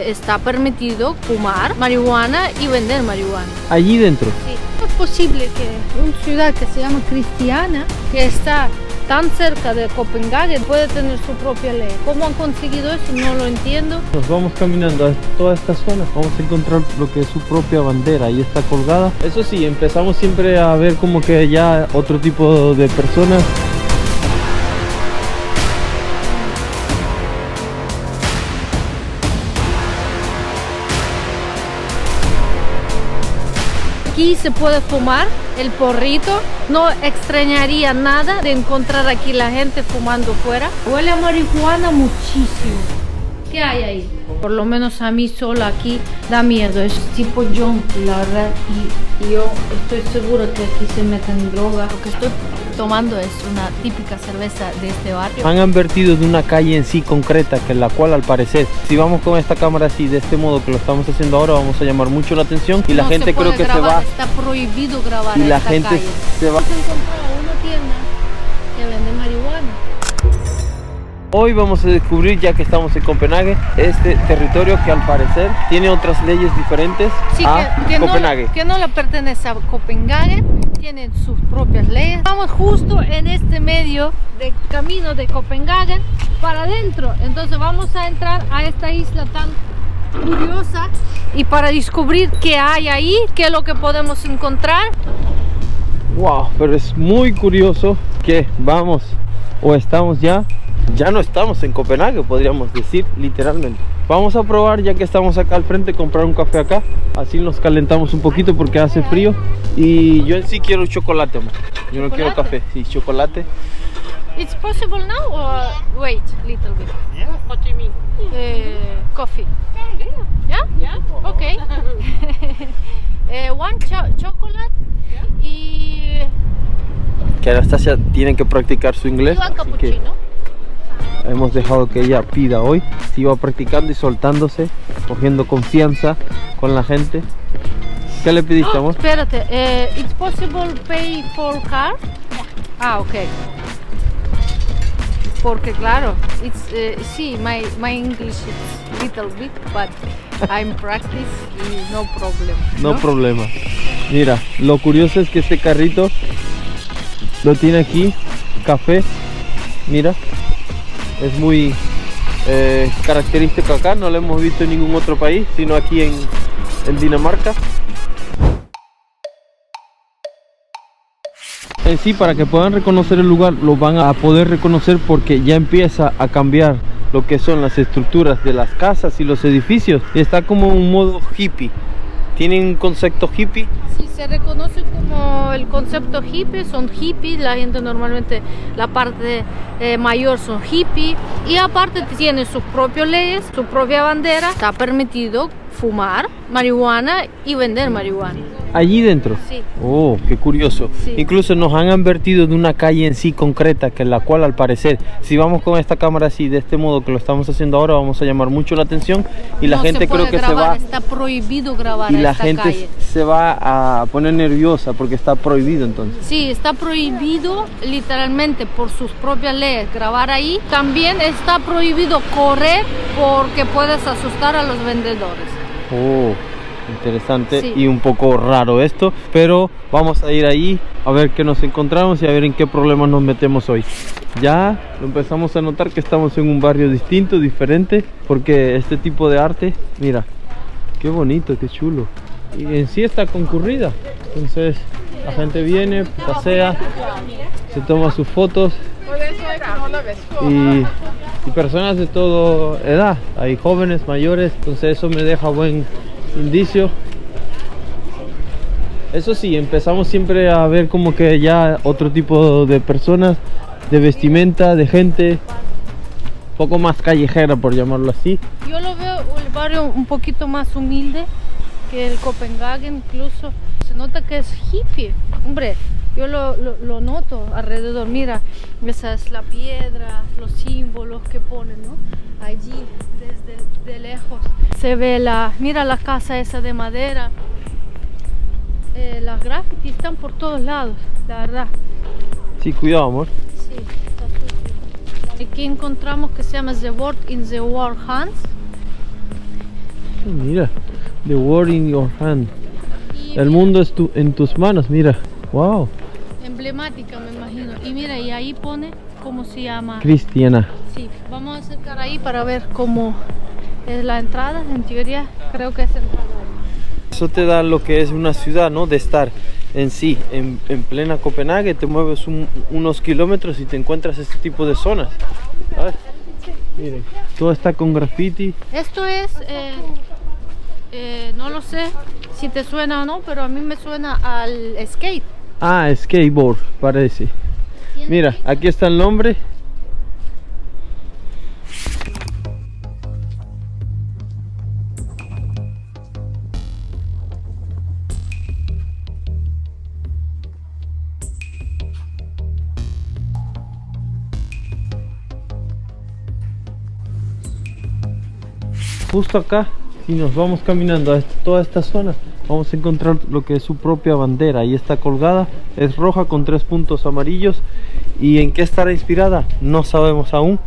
Está permitido fumar marihuana y vender marihuana. Allí dentro. Sí. Es posible que una ciudad que se llama Cristiana, que está tan cerca de Copenhague, puede tener su propia ley. ¿Cómo han conseguido eso? No lo entiendo. Nos vamos caminando a toda esta zona, vamos a encontrar lo que es su propia bandera, ahí está colgada. Eso sí, empezamos siempre a ver como que ya otro tipo de personas. Aquí se puede fumar el porrito. No extrañaría nada de encontrar aquí la gente fumando fuera. Huele a marihuana muchísimo. ¿Qué hay ahí? Por lo menos a mí sola aquí da miedo. Es tipo junkie, la verdad. Y yo estoy segura que aquí se meten droga. Lo que estoy tomando es una típica cerveza de este barrio. Han advertido de una calle en sí concreta, que la cual al parecer, si vamos con esta cámara así, de este modo que lo estamos haciendo ahora, vamos a llamar mucho la atención y la gente creo que se va. Está prohibido grabar y en la esta gente calle. se va. Hemos encontrado una tienda que vende marihuana. Hoy vamos a descubrir, ya que estamos en Copenhague, este territorio que al parecer tiene otras leyes diferentes Sí, a que Copenhague. que no le pertenece a Copenhague, tienen sus propias leyes. Estamos justo en este medio de camino de Copenhague para adentro. Entonces vamos a entrar a esta isla tan curiosa y para descubrir qué hay ahí, qué es lo que podemos encontrar. Wow, pero es muy curioso que vamos o estamos ya no estamos en Copenhague, podríamos decir literalmente. Vamos a probar, ya que estamos acá al frente, comprar un café acá, así nos calentamos un poquito porque hace frío. Y yo en sí quiero chocolate, amor. Yo no quiero café, sí, chocolate. It's possible now or wait little bit? Yeah, what do you mean? Coffee. Yeah? Yeah. Okay. One chocolate y Que Anastasia tiene que practicar su inglés, un así que cappuccino. hemos dejado que ella pida hoy. Se iba practicando y soltándose, cogiendo confianza con la gente. ¿Qué le pediste, amor? Espérate, it's possible pay for car? Ah, ok. Porque claro, it's sí, my English is little bit, but I'm practice y no problem. No problema. Mira, lo curioso es que este carrito lo tiene aquí, café. Mira, es muy característico acá, no lo hemos visto en ningún otro país, sino aquí en Dinamarca. En sí, para que puedan reconocer el lugar, lo van a poder reconocer porque ya empieza a cambiar lo que son las estructuras de las casas y los edificios. Y está como un modo hippie. Tienen un concepto hippie. Sí, se reconoce como el concepto hippie, son hippies, la gente normalmente, la parte mayor son hippies y aparte tiene sus propias leyes, su propia bandera, está permitido fumar marihuana y vender marihuana. Allí dentro. Sí. Oh, qué curioso. Sí. Incluso nos han advertido de una calle en sí concreta, que la cual al parecer, si vamos con esta cámara así, de este modo que lo estamos haciendo ahora, vamos a llamar mucho la atención y la No gente se puede creo que grabar, se va. está prohibido grabar Y en la esta gente calle. se va a poner nerviosa porque está prohibido entonces. Sí, está prohibido literalmente por sus propias leyes grabar ahí. También está prohibido correr porque puedes asustar a los vendedores. Oh, interesante. Sí. Y un poco raro esto, pero vamos a ir ahí a ver qué nos encontramos y a ver en qué problemas nos metemos hoy. Ya lo empezamos a notar que estamos en un barrio distinto, diferente, porque este tipo de arte, mira, qué bonito, qué chulo. Y en sí está concurrida, entonces la gente viene, pasea, se toma sus fotos y personas de toda edad, hay jóvenes, mayores, entonces eso me deja buen indicio. Eso sí, empezamos siempre a ver como que ya otro tipo de personas, de vestimenta, de gente, un poco más callejera por llamarlo así. Yo lo veo el barrio un poquito más humilde que el Copenhague, incluso se nota que es hippie. Hombre, yo lo noto alrededor. Mira, esa es la piedra, los símbolos que ponen, ¿no? Allí, desde de lejos, se ve mira la casa esa de madera. Las grafitis están por todos lados, la verdad. Sí, cuidado, amor. Sí, está sucio. Aquí encontramos que se llama The World in the War Hands. Mira, the world in your hand. Y El mundo es en tus manos, mira. Wow. emblemática, me imagino. Y mira, y ahí pone cómo se llama. Cristiana. Sí, vamos a acercar ahí para ver cómo es la entrada. En teoría, creo que es entrada. Eso te da lo que es una ciudad, ¿no? De estar en sí, en plena Copenhague, te mueves unos kilómetros y te encuentras este tipo de zonas. ¿Sabes? Miren, todo está con graffiti. Esto es, no lo sé si te suena o no, pero a mí me suena al skate. Ah, skateboard, parece. Mira, aquí está el nombre. Justo acá, si nos vamos caminando a toda esta zona, vamos a encontrar lo que es su propia bandera. Ahí está colgada, es roja con 3 puntos amarillos. ¿Y en qué estará inspirada? No sabemos aún,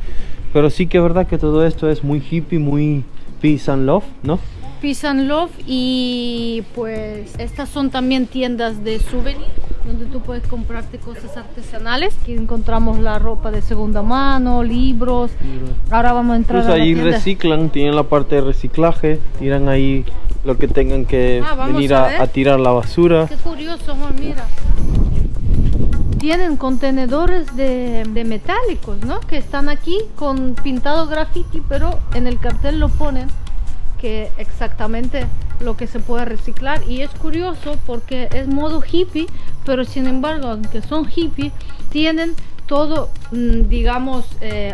pero sí que es verdad que todo esto es muy hippie, muy peace and love, ¿no? Peace and Love. Y pues estas son también tiendas de souvenir donde tú puedes comprarte cosas artesanales. Aquí encontramos la ropa de segunda mano, libros. Ahora vamos a entrar Pues a la ahí tienda. reciclan, tienen la parte de reciclaje, tiran ahí lo que tengan que Vamos venir a ver. a tirar la basura. Qué curioso, amor, mira. Tienen contenedores de metálicos, ¿no? Que están aquí con pintado graffiti, pero en el cartel lo ponen que exactamente lo que se puede reciclar. Y es curioso porque es modo hippie, pero sin embargo, aunque son hippie, tienen todo, digamos,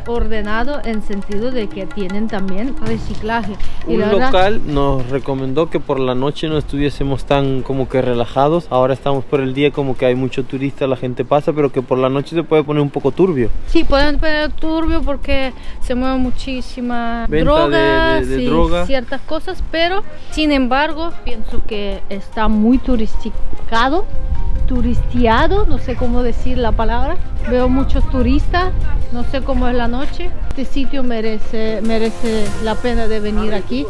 ordenado en sentido de que tienen también reciclaje. Y Un la verdad, local nos recomendó que por la noche no estuviésemos tan como que relajados. Ahora estamos por el día como que hay mucho turista, la gente pasa, pero que por la noche se puede poner un poco turbio. sí, pueden poner turbio porque se mueve muchísima Venta droga, de sí, droga. ciertas cosas, pero sin embargo pienso que está muy turistificado, turisteado, no sé cómo decir la palabra. Veo muchos turistas, no sé cómo es la noche. Este sitio merece la pena de venir aquí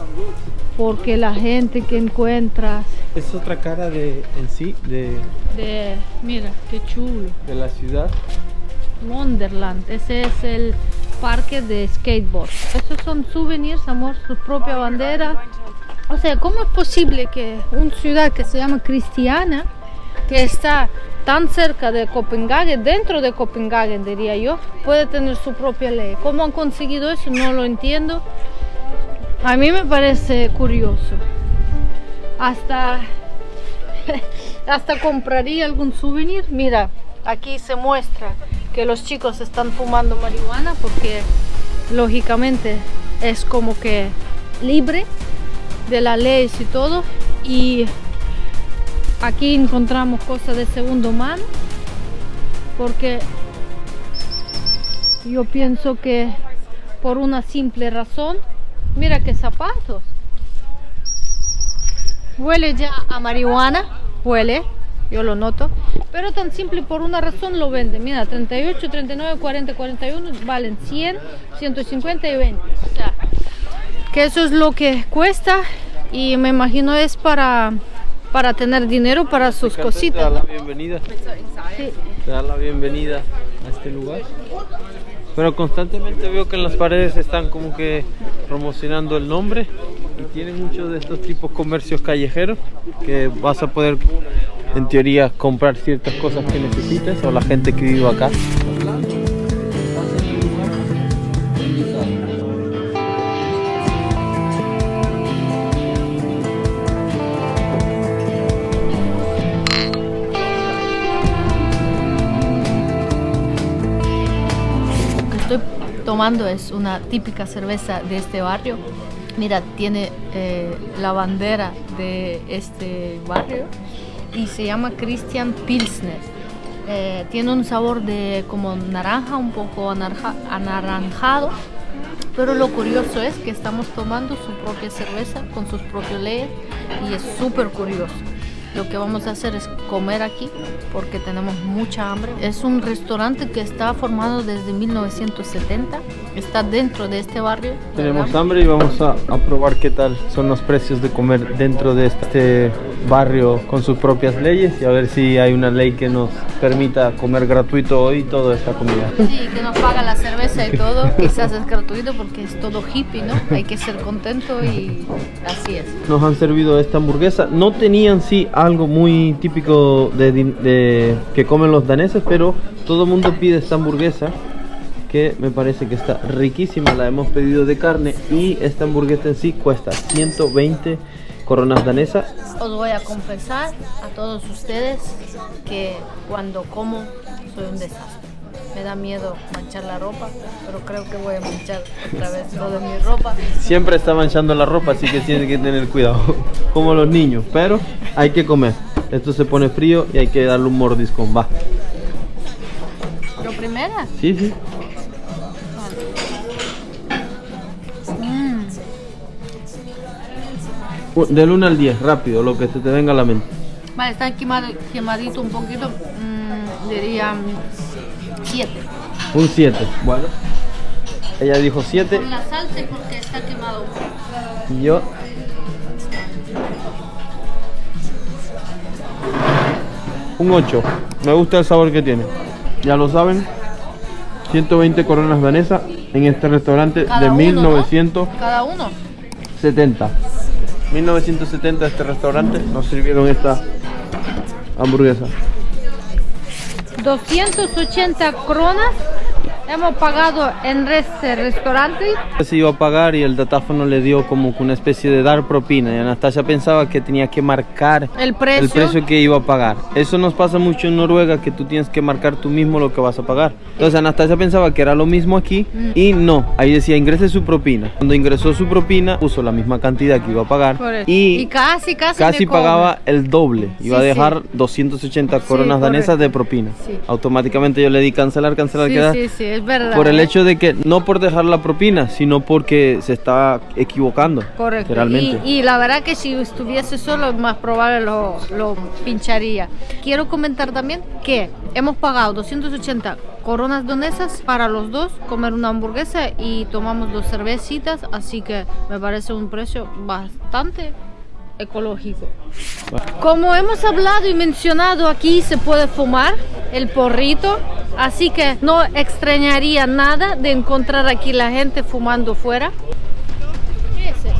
porque la gente que encuentras Es otra cara en sí mira, qué chulo. de la ciudad. Wonderland, ese es el parque de skateboard. Estos son souvenirs, amor, su propia bandera. O sea, ¿cómo es posible que una ciudad que se llama Cristiana, que está tan cerca de Copenhague, dentro de Copenhague diría yo, puede tener su propia ley? ¿Cómo han conseguido eso? No lo entiendo. A mí me parece curioso. Hasta compraría algún souvenir. Mira, aquí se muestra que los chicos están fumando marihuana porque lógicamente es como que libre de las leyes y todo. Y aquí encontramos cosas de segunda mano porque yo pienso que por una simple razón, mira qué zapatos. Huele ya a marihuana, huele, yo lo noto, pero tan simple por una razón lo venden. Mira, 38, 39, 40, 41 valen 100, 150 y 20. O sea, que eso es lo que cuesta y me imagino es para tener dinero para sus Te cositas. da la bienvenida. Sí. Te da la bienvenida a este lugar. Pero constantemente veo que en las paredes están como que promocionando el nombre y tienen muchos de estos tipos comercios callejeros que vas a poder en teoría comprar ciertas cosas que necesites o la gente que vive acá. Estoy tomando es una típica cerveza de este barrio. Mira, tiene la bandera de este barrio y se llama Christian Pilsner. Tiene un sabor de como naranja, un poco anaranjado, pero lo curioso es que estamos tomando su propia cerveza con sus propios leyes y es súper curioso. Lo que vamos a hacer es comer aquí porque tenemos mucha hambre. Es un restaurante que está formado desde 1970. Está dentro de este barrio. Tenemos hambre y vamos a probar qué tal son los precios de comer dentro de este barrio con sus propias leyes y a ver si hay una ley que nos permita comer gratuito hoy toda esta comida. Sí, que nos paga la cerveza y todo. Quizás es gratuito porque es todo hippie, ¿no? Hay que ser contento y así es. Nos han servido esta hamburguesa. No tenían sí algo muy típico de que comen los daneses, pero todo el mundo pide esta hamburguesa que me parece que está riquísima. La hemos pedido de carne y esta hamburguesa en sí cuesta 120 coronas danesas. Os voy a confesar a todos ustedes que cuando como soy un desastre. Me da miedo manchar la ropa, pero creo que voy a manchar otra vez toda mi ropa. Siempre está manchando la ropa, así que tiene que tener cuidado, como los niños, pero hay que comer. Esto se pone frío y hay que darle un mordiscón, va. ¿Lo primera? Sí, sí. Del 1 al 10, rápido, lo que se te venga a la mente. Vale, está quemadito un poquito, diría 7. Un 7, bueno. Ella dijo 7. Con la salsa y porque está quemado un poco. Y yo... un 8. Me gusta el sabor que tiene. Ya lo saben, 120 coronas danesas en este restaurante Cada de uno, 1970. ¿no? Cada uno. 1970 este restaurante nos sirvieron esta hamburguesa. 280 coronas hemos pagado en este restaurante. Se iba a pagar y el datáfono le dio como que una especie de dar propina y Anastasia pensaba que tenía que marcar El precio que iba a pagar. Eso nos pasa mucho en Noruega, que tú tienes que marcar tú mismo lo que vas a pagar. Entonces Anastasia pensaba que era lo mismo aquí y no, ahí decía ingrese su propina. Cuando ingresó su propina puso la misma cantidad que iba a pagar y casi me pagaba el doble. Iba a Sí, dejar 280 coronas danesas de propina. Sí. Automáticamente yo le di cancelar, quedar. Sí, es verdad. Por el hecho de que, no por dejar la propina, sino porque se está equivocando. Correcto. Literalmente. Y la verdad que si estuviese solo, más probable lo pincharía. Quiero comentar también que hemos pagado 280 coronas danesas para los dos, comer una hamburguesa y tomamos 2 cervecitas, así que me parece un precio bastante ecológico. Como hemos hablado y mencionado, aquí se puede fumar el porrito, así que no extrañaría nada de encontrar aquí la gente fumando fuera. ¿Qué es eso?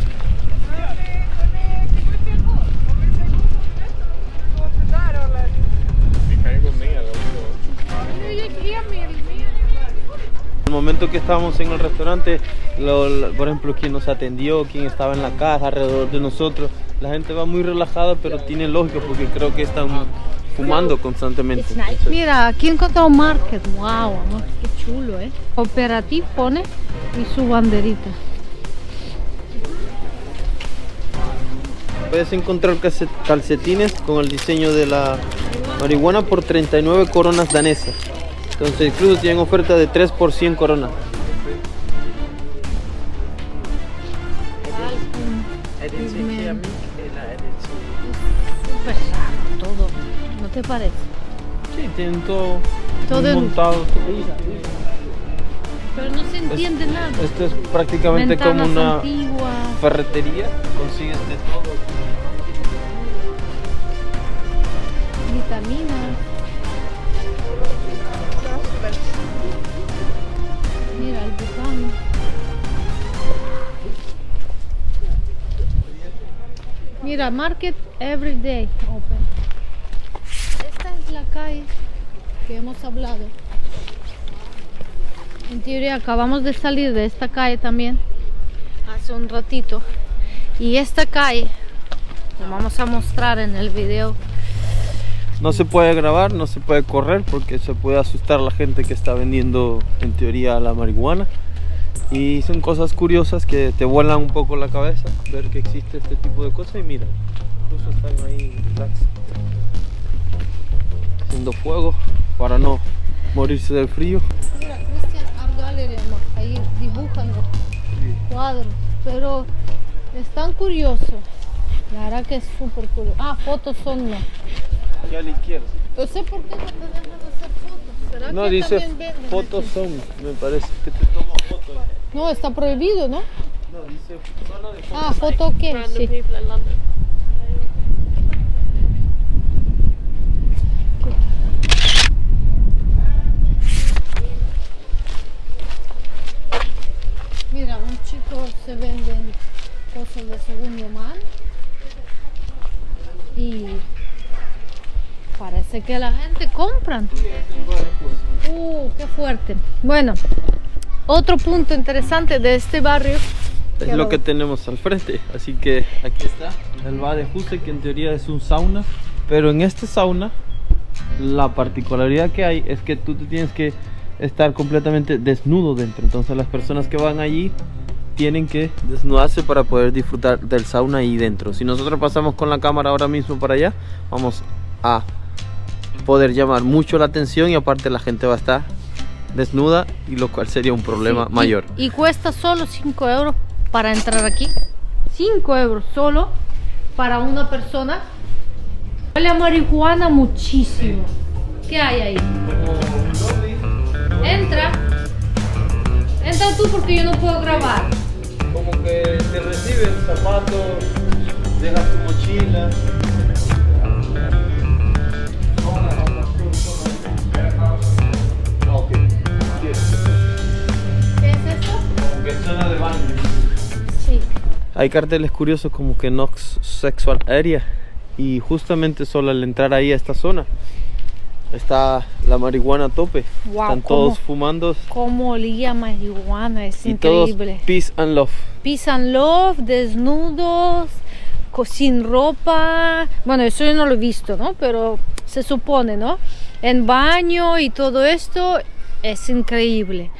El momento que estábamos en el restaurante, por ejemplo, quien nos atendió, quien estaba en la caja alrededor de nosotros, la gente va muy relajada, pero tiene lógica porque creo que están fumando constantemente. Entonces, Mira, aquí encontramos Market. Wow, amor, qué chulo, ¿eh? Operativ pone y su banderita. puedes encontrar calcetines con el diseño de la marihuana por 39 coronas danesas. Entonces incluso tienen oferta de 3 por 100 coronas. Súper raro todo, ¿no te parece? Sí, tienen todo Todo montado. Pero no se entiende nada. Esto es prácticamente Ventanas como una antiguas. ferretería. Consigues de todo. Vitaminas. Mira el botán. Mira, market every day open. Esta es la calle que hemos hablado. En teoría acabamos de salir de esta calle también hace un ratito. Y esta calle lo vamos a mostrar en el video. No se puede grabar, no se puede correr porque se puede asustar a la gente que está vendiendo en teoría la marihuana. Y son cosas curiosas que te vuelan un poco la cabeza ver que existe este tipo de cosas. Y mira, incluso están ahí relax, haciendo fuego para no morirse del frío. Mira, Cristian Art Gallery, amor, ahí dibujando cuadros, pero es tan curioso La verdad que es súper curioso. Ah, fotos son no. Allá a la izquierda. No sé por qué no te dejan hacer fotos. ¿Será No, que dice también venden fotos aquí? son, me parece que te tomo fotos. No, está prohibido, ¿no? No, dice zona de fotos. Ah, foto qué, Random sí. people in London. Mira, un chico se venden cosas de segundo mano y parece que la gente compran. Qué fuerte. Bueno, otro punto interesante de este barrio Es lo que tenemos al frente, así que aquí está el bar de Husek, que en teoría es un sauna, pero en este sauna la particularidad que hay es que tú te tienes que estar completamente desnudo dentro, entonces las personas que van allí tienen que desnudarse para poder disfrutar del sauna ahí dentro. Si nosotros pasamos con la cámara ahora mismo para allá, vamos a poder llamar mucho la atención y aparte la gente va a estar desnuda, y lo cual sería un problema mayor. Y cuesta solo 5 euros para entrar aquí. 5 euros solo para una persona. Huele a marihuana muchísimo. ¿Qué hay ahí? Entra. Entra tú porque yo no puedo grabar. Como que te reciben zapatos, dejas tu mochila. Ok. ¿Qué es esto? Como que zona de baño. Sí. Hay carteles curiosos como que no sexual area, y justamente solo al entrar ahí a esta zona está la marihuana a tope. Wow, Están todos fumando Cómo olía marihuana, es y todos increíble. peace and love. Peace and love, desnudos, sin ropa. Bueno, eso yo no lo he visto, ¿no? Pero se supone, ¿no? En baño y todo esto es increíble.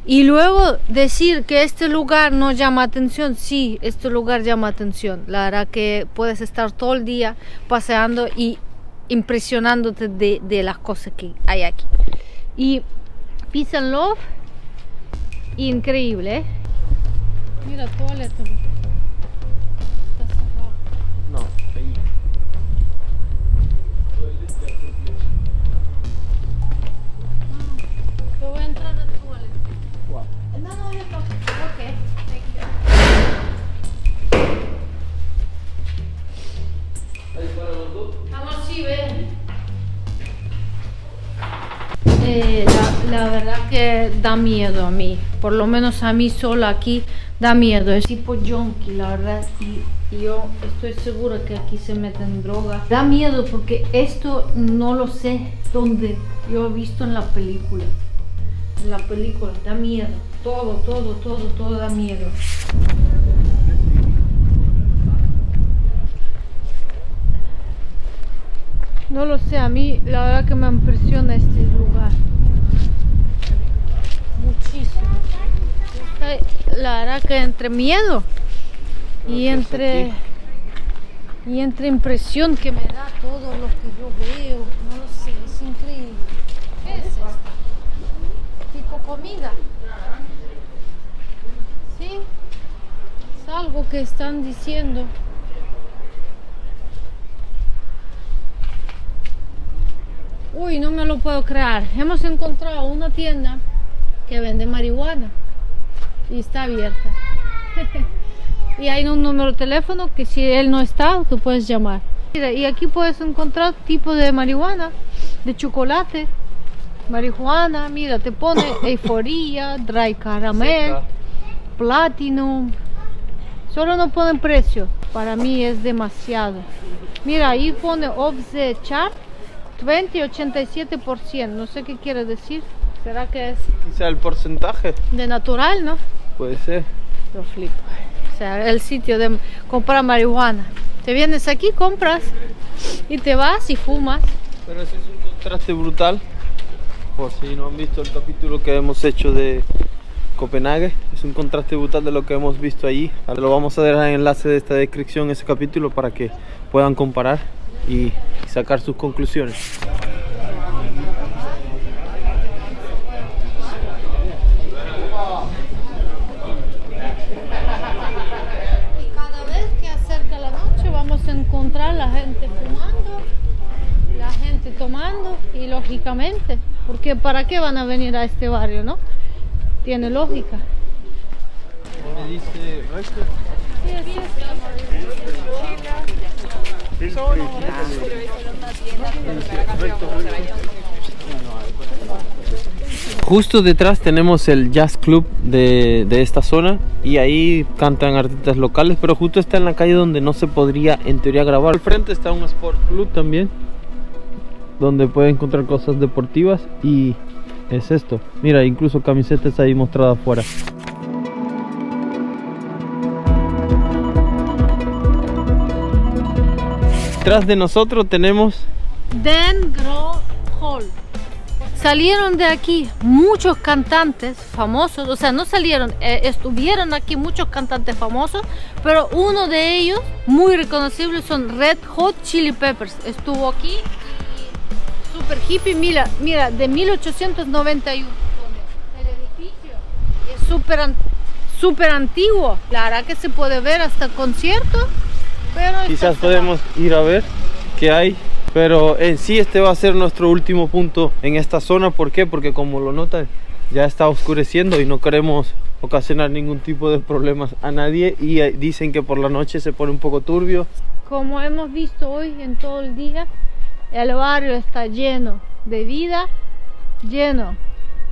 Y luego decir que este lugar no llama atención, sí, este lugar llama atención. La verdad que puedes estar todo el día paseando y impresionándote de las cosas que hay aquí. Y Peace and Love, increíble, ¿eh? Mira, toaleta. Está cerrado. No, ahí. Yo voy a entrar a la toaleta. Wow. No, yo toco. Ok, thank you. Ahí para los dos. Vamos, sí, ven. La verdad que da miedo a mí, por lo menos a mí sola aquí da miedo, es tipo junkie, la verdad, y yo estoy segura que aquí se meten drogas. Da miedo porque esto no lo sé dónde, yo he visto en la película, da miedo, todo da miedo. No lo sé, a mí la verdad que me impresiona este lugar. Muchísimo. La verdad que entre miedo y entre impresión que me da todo lo que yo veo. No lo sé, es increíble. ¿Qué es esto? ¿Tipo comida? ¿Sí? Es algo que están diciendo. Uy, no me lo puedo creer. Hemos encontrado una tienda que vende marihuana y está abierta. Y hay un número de teléfono que si él no está, tú puedes llamar. Mira, y aquí puedes encontrar tipo de marihuana, de chocolate, marihuana. Mira, te pone euforia, dry caramel, platinum. Solo no ponen precio. Para mí es demasiado. Mira, ahí pone off the chart 87%, no sé qué quiere decir. ¿Será que es Quizá el porcentaje. de natural, no? Puede ser. Lo flipo. O sea, el sitio de comprar marihuana. Te vienes aquí, compras y te vas y fumas. Pero ese es un contraste brutal. Por si no han visto el capítulo que hemos hecho de Copenhague, es un contraste brutal de lo que hemos visto allí. Ahora lo vamos a dejar en el enlace de esta descripción, ese capítulo, para que puedan comparar y sacar sus conclusiones. Y cada vez que acerca la noche vamos gente fumando, la gente tomando y lógicamente, porque ¿para qué van a venir a este barrio, no? Tiene lógica. Me dice recto. Justo detrás tenemos el jazz club de esta zona y ahí cantan artistas locales, pero justo está en la calle donde no se podría en teoría grabar. Al frente está un sport club también, donde puede encontrar cosas deportivas y es esto. Mira, incluso camisetas ahí mostradas afuera. Detrás de nosotros tenemos Den Gro Hall. Salieron de aquí muchos cantantes famosos, o sea, no salieron, estuvieron aquí muchos cantantes famosos, pero uno de ellos, muy reconocible, son Red Hot Chili Peppers. Estuvo aquí y super hippie, mira, de 1891. El edificio es súper antiguo. La verdad que se puede ver hasta el concierto, pero quizás podemos ir a ver qué hay. Pero en sí este va a ser nuestro último punto en esta zona. ¿Por qué? Porque como lo notan, ya está oscureciendo y no queremos ocasionar ningún tipo de problemas a nadie. Y dicen que por la noche se pone un poco turbio. Como hemos visto hoy en todo el día, el barrio está lleno de vida, lleno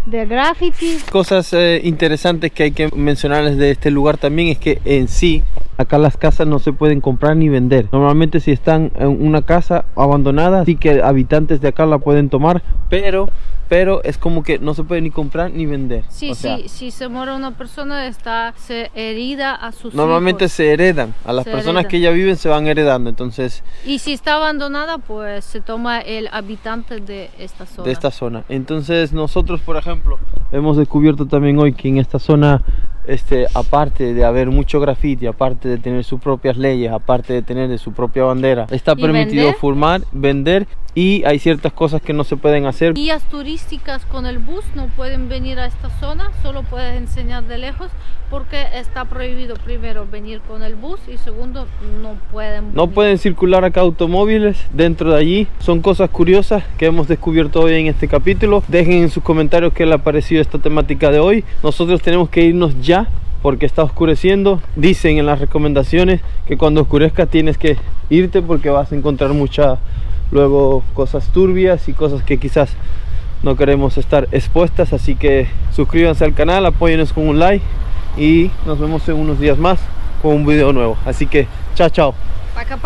de graffiti. Cosas interesantes que hay que mencionarles de este lugar también es que en sí acá las casas no se pueden comprar ni vender. Normalmente si están en una casa abandonada, sí que habitantes de acá la pueden tomar, pero es como que no se puede ni comprar ni vender. Sí, si se muere una persona se herida a sus normalmente hijos. Se heredan, a las personas que ya viven se van heredando, entonces. Y si está abandonada, pues se toma el habitante de esta zona. De esta zona. Entonces nosotros, por ejemplo, hemos descubierto también hoy que en esta zona, aparte de haber mucho graffiti, aparte de tener sus propias leyes, aparte de tener su propia bandera, está permitido fumar, vender, y hay ciertas cosas que no se pueden hacer. Guías turísticas con el bus no pueden venir a esta zona, solo puedes enseñar de lejos porque está prohibido primero venir con el bus y segundo no pueden circular acá automóviles dentro de allí. Son cosas curiosas que hemos descubierto hoy en este capítulo. Dejen en sus comentarios qué les ha parecido esta temática de hoy. Nosotros tenemos que irnos ya porque está oscureciendo. Dicen en las recomendaciones que cuando oscurezca tienes que irte porque vas a encontrar luego cosas turbias y cosas que quizás no queremos estar expuestas. Así que suscríbanse al canal, apóyennos con un like y nos vemos en unos días más con un video nuevo. Así que chao. Paca.